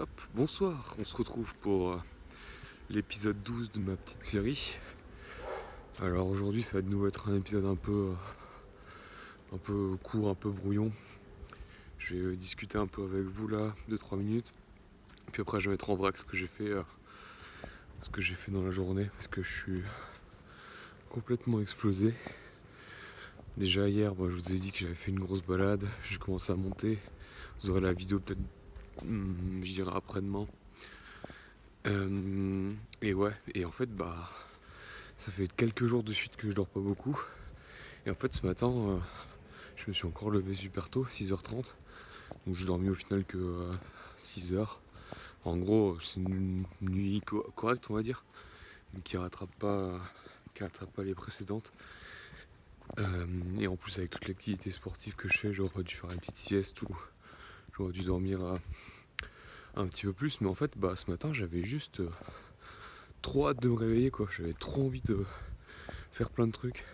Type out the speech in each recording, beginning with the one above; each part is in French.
hop, bonsoir, on se retrouve pour l'épisode 12 de ma petite série. Alors aujourd'hui ça va de nouveau être un épisode un peu court, un peu brouillon. Je vais discuter un peu avec vous là, 2-3 minutes. Puis après je vais mettre en vrac ce que j'ai fait dans la journée, parce que je suis complètement explosé. Déjà hier, je vous ai dit que j'avais fait une grosse balade, j'ai commencé à monter. Vous aurez la vidéo peut-être, je dirais après-demain. Et ouais, et en fait, ça fait quelques jours de suite que je dors pas beaucoup. Et en fait, ce matin, je me suis encore levé super tôt, 6h30. Donc j'ai dormi au final que 6h. En gros, c'est une nuit correcte, on va dire, mais qui rattrape pas les précédentes. Et en plus, avec toute l'activité sportive que je fais, j'aurais pas dû faire une petite sieste ou j'aurais dû dormir un petit peu plus. Mais en fait, ce matin, j'avais juste trop hâte de me réveiller, quoi. J'avais trop envie de faire plein de trucs.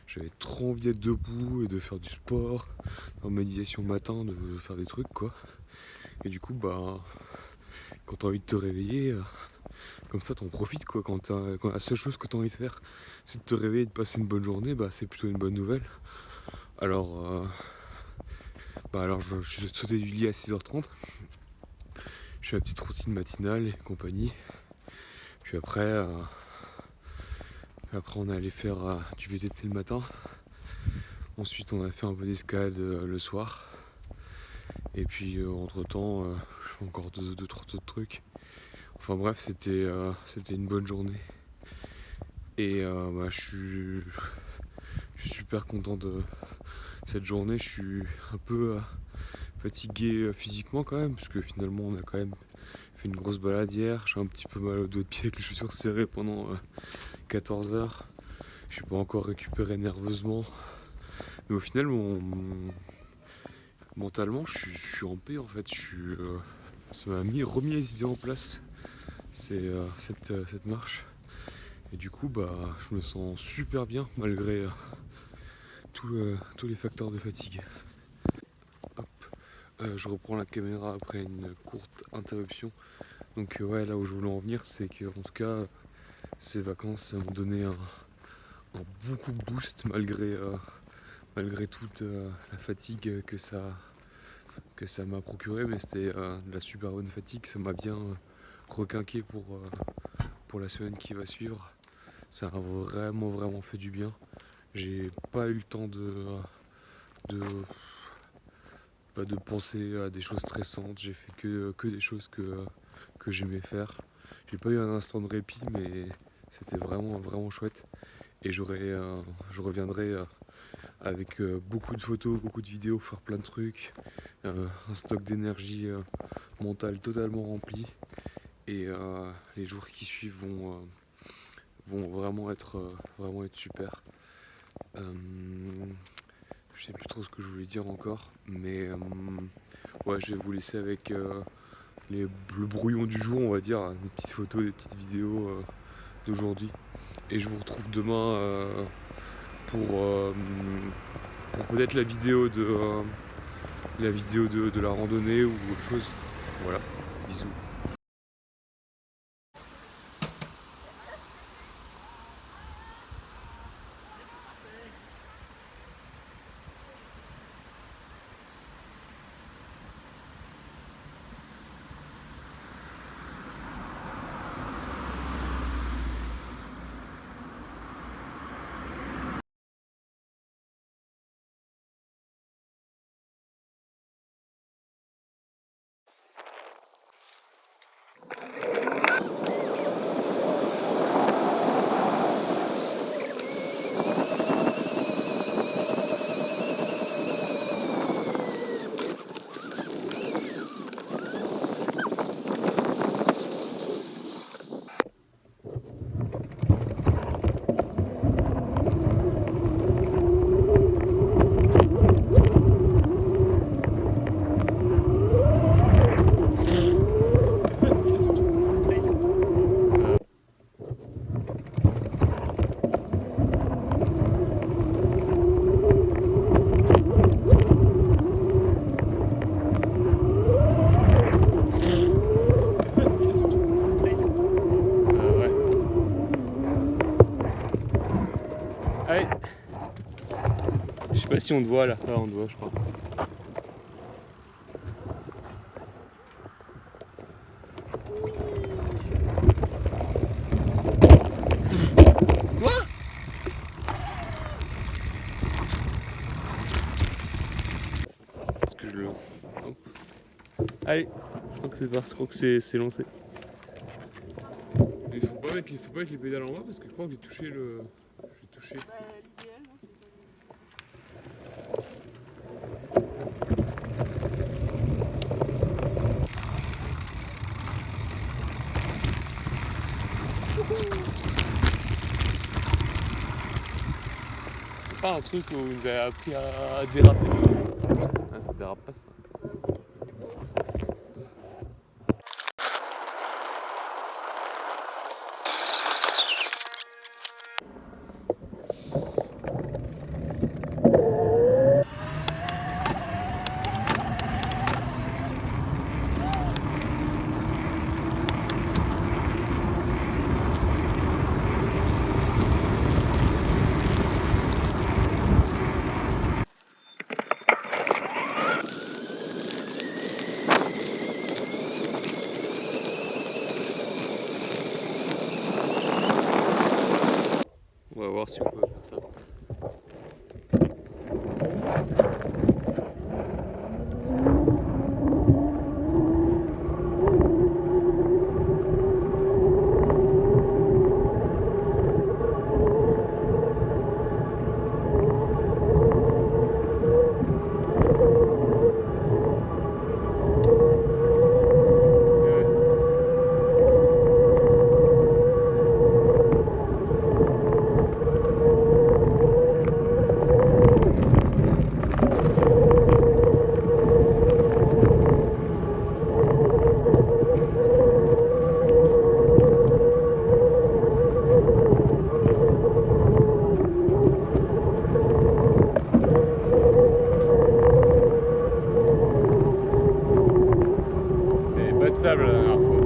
J'avais trop envie d'être debout et de faire du sport, en méditation le matin, de faire des trucs, quoi. Et du coup, quand t'as envie de te réveiller, comme ça t'en profites, quoi. Quand la seule chose que t'as envie de faire, c'est de te réveiller et de passer une bonne journée, c'est plutôt une bonne nouvelle. Alors, alors je suis sauté du lit à 6h30. Je fais ma petite routine matinale et compagnie. Puis après on est allé faire du VTT le matin. Ensuite on a fait un peu d'escalade le soir. Et puis entre temps, je fais encore deux, trois autres trucs. Enfin bref, c'était une bonne journée. Et je suis super content de cette journée. Je suis un peu fatigué physiquement quand même, parce que finalement on a quand même fait une grosse balade hier. J'ai un petit peu mal au doigt de pied avec les chaussures serrées pendant 14 heures. Je suis pas encore récupéré nerveusement. Mais au final, mentalement, je suis en paix en fait. Ça m'a remis les idées en place, cette marche. Et du coup, je me sens super bien malgré tous les facteurs de fatigue. Hop, je reprends la caméra après une courte interruption. Donc ouais, là où je voulais en venir, c'est que en tout cas, ces vacances m'ont donné un beaucoup de boost malgré toute la fatigue que ça m'a procuré. Mais c'était de la super bonne fatigue. Ça m'a bien requinqué pour la semaine qui va suivre. Ça a vraiment fait du bien. J'ai pas eu le temps de, de penser à des choses stressantes. J'ai fait que des choses que j'aimais faire. J'ai pas eu un instant de répit, mais c'était vraiment chouette. Et je reviendrai avec beaucoup de photos, beaucoup de vidéos, faire plein de trucs, un stock d'énergie mentale totalement rempli. Et les jours qui suivent vont vraiment être super. Je sais plus trop ce que je voulais dire encore, mais ouais, je vais vous laisser avec le brouillon du jour, on va dire, des petites photos, des petites vidéos d'aujourd'hui. Et je vous retrouve demain pour, pour peut-être la vidéo de la randonnée ou autre chose. Voilà, bisous. si on te voit là, on te voit je crois. Quoi? Est-ce que je le... Hop. Allez, je crois que c'est parce que c'est lancé. Il faut pas mettre les pédales en bas parce que je crois que j'ai touché le... J'ai touché. Bah, l'idéal, non, c'est pas... C'est pas un truc où il nous a appris à déraper. Ah, ça dérape pas ça. On va voir si on peut faire ça. Pas de sable la dernière fois.